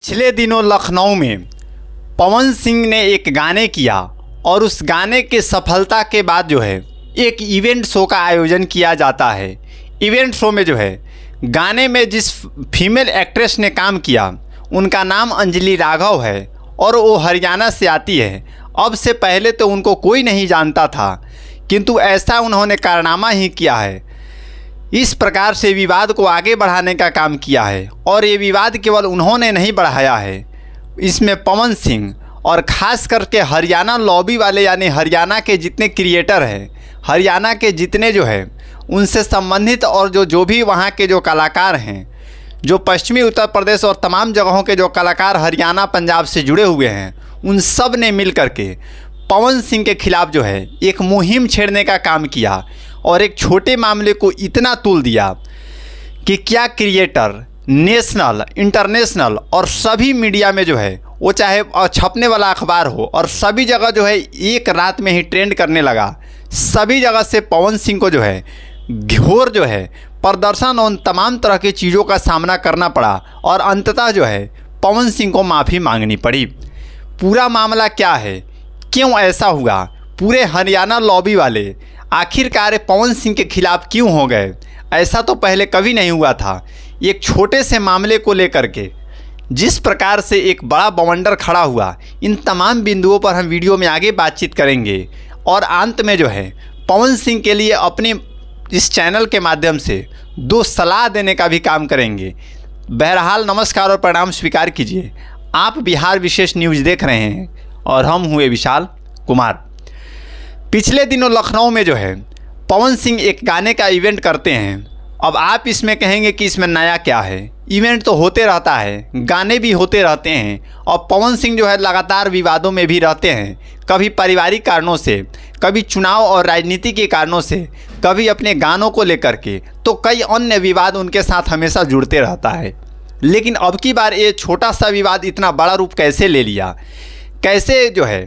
पिछले दिनों लखनऊ में पवन सिंह ने एक गाने किया और उस गाने के सफलता के बाद जो है एक इवेंट शो का आयोजन किया जाता है। इवेंट शो में जो है गाने में जिस फीमेल एक्ट्रेस ने काम किया उनका नाम अंजलि राघव है और वो हरियाणा से आती है। अब से पहले तो उनको कोई नहीं जानता था, किंतु ऐसा उन्होंने कारनामा ही किया है। इस प्रकार से विवाद को आगे बढ़ाने का काम किया है और ये विवाद केवल उन्होंने नहीं बढ़ाया है, इसमें पवन सिंह और ख़ास करके हरियाणा लॉबी वाले यानी हरियाणा के जितने क्रिएटर हैं, हरियाणा के जितने जो है उनसे संबंधित और जो भी वहाँ के जो कलाकार हैं, जो पश्चिमी उत्तर प्रदेश और तमाम जगहों के जो कलाकार हरियाणा पंजाब से जुड़े हुए हैं, उन सब ने मिल कर के पवन सिंह के खिलाफ़ जो है एक मुहिम छेड़ने का काम किया और एक छोटे मामले को इतना तूल दिया कि क्या क्रिएटर नेशनल, इंटरनेशनल और सभी मीडिया में जो है वो चाहे छपने वाला अखबार हो और सभी जगह जो है एक रात में ही ट्रेंड करने लगा। सभी जगह से पवन सिंह को जो है घोर जो है प्रदर्शन और तमाम तरह की चीज़ों का सामना करना पड़ा और अंततः जो है पवन सिंह को माफ़ी मांगनी पड़ी। पूरा मामला क्या है, क्यों ऐसा हुआ, पूरे हरियाणा लॉबी वाले आखिरकार पवन सिंह के खिलाफ़ क्यों हो गए, ऐसा तो पहले कभी नहीं हुआ था। एक छोटे से मामले को लेकर के जिस प्रकार से एक बड़ा बवंडर खड़ा हुआ, इन तमाम बिंदुओं पर हम वीडियो में आगे बातचीत करेंगे और अंत में जो है पवन सिंह के लिए अपने इस चैनल के माध्यम से दो सलाह देने का भी काम करेंगे। बहरहाल नमस्कार और प्रणाम स्वीकार कीजिए। आप बिहार विशेष न्यूज़ देख रहे हैं और हम हुए विशाल कुमार। पिछले दिनों लखनऊ में जो है पवन सिंह एक गाने का इवेंट करते हैं। अब आप इसमें कहेंगे कि इसमें नया क्या है, इवेंट तो होते रहता है, गाने भी होते रहते हैं और पवन सिंह जो है लगातार विवादों में भी रहते हैं, कभी पारिवारिक कारणों से, कभी चुनाव और राजनीति के कारणों से, कभी अपने गानों को लेकर के, तो कई अन्य विवाद उनके साथ हमेशा जुड़ते रहता है। लेकिन अब की बार ये छोटा सा विवाद इतना बड़ा रूप कैसे ले लिया, कैसे जो है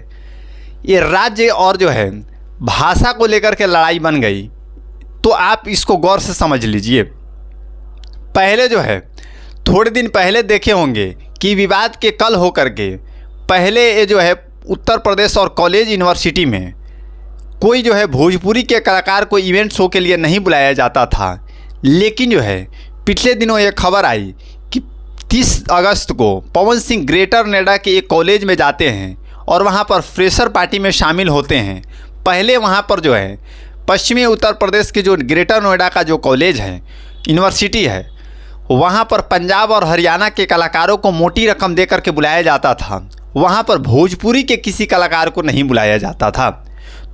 ये राज्य और जो है भाषा को लेकर के लड़ाई बन गई, तो आप इसको गौर से समझ लीजिए। पहले जो है थोड़े दिन पहले देखे होंगे कि विवाद के कल होकर के पहले ये जो है उत्तर प्रदेश और कॉलेज यूनिवर्सिटी में कोई जो है भोजपुरी के कलाकार को इवेंट शो के लिए नहीं बुलाया जाता था। लेकिन जो है पिछले दिनों ये खबर आई कि 30 अगस्त को पवन सिंह ग्रेटर नोएडा के एक कॉलेज में जाते हैं और वहाँ पर फ्रेशर पार्टी में शामिल होते हैं। पहले वहाँ पर जो है पश्चिमी उत्तर प्रदेश के जो ग्रेटर नोएडा का जो कॉलेज है, यूनिवर्सिटी है, वहाँ पर पंजाब और हरियाणा के कलाकारों को मोटी रकम दे करके बुलाया जाता था। वहाँ पर भोजपुरी के किसी कलाकार को नहीं बुलाया जाता था।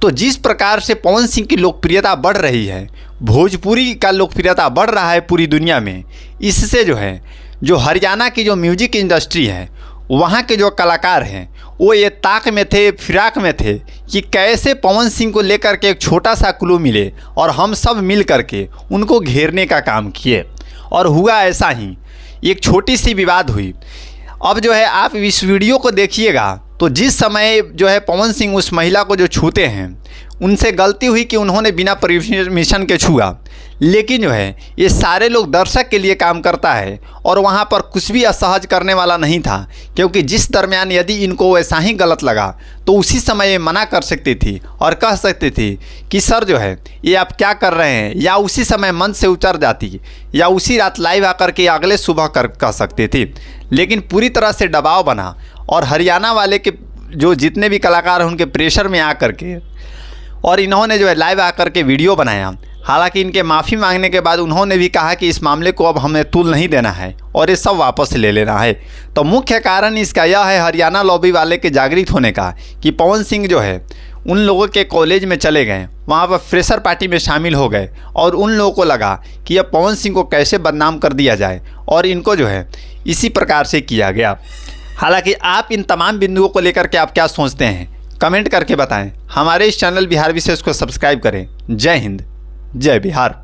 तो जिस प्रकार से पवन सिंह की लोकप्रियता बढ़ रही है, भोजपुरी का लोकप्रियता बढ़ रहा है पूरी दुनिया में, इससे जो है जो हरियाणा की जो म्यूजिक इंडस्ट्री है, वहाँ के जो कलाकार हैं वो ये ताक में थे, फिराक में थे कि कैसे पवन सिंह को लेकर के एक छोटा सा क्लू मिले और हम सब मिल कर के उनको घेरने का काम किए। और हुआ ऐसा ही, एक छोटी सी विवाद हुई। अब जो है आप इस वीडियो को देखिएगा तो जिस समय जो है पवन सिंह उस महिला को जो छूते हैं, उनसे गलती हुई कि उन्होंने बिना परमिशन के छुआ। लेकिन जो है ये सारे लोग दर्शक के लिए काम करता है और वहाँ पर कुछ भी असहज करने वाला नहीं था, क्योंकि जिस दरमियान यदि इनको वैसा ही गलत लगा तो उसी समय ये मना कर सकती थी और कह सकती थी कि सर जो है ये आप क्या कर रहे हैं, या उसी समय मंच से उतर जाती या उसी रात लाइव आकर के अगले सुबह कह सकती थी। लेकिन पूरी तरह से दबाव बना और हरियाणा वाले के जो जितने भी कलाकार हैं उनके प्रेशर में आकर के और इन्होंने जो है लाइव आकर के वीडियो बनाया। हालांकि इनके माफ़ी मांगने के बाद उन्होंने भी कहा कि इस मामले को अब हमें तूल नहीं देना है और ये सब वापस ले लेना है। तो मुख्य कारण इसका यह है हरियाणा लॉबी वाले के जागृत होने का कि पवन सिंह जो है उन लोगों के कॉलेज में चले गए, वहाँ पर फ्रेशर पार्टी में शामिल हो गए और उन लोगों को लगा कि अब पवन सिंह को कैसे बदनाम कर दिया जाए और इनको जो है इसी प्रकार से किया गया। हालांकि आप इन तमाम बिंदुओं को लेकर के आप क्या सोचते हैं, कमेंट करके बताएं। हमारे इस चैनल बिहार विशेष को सब्सक्राइब करें। जय हिंद, जय बिहार।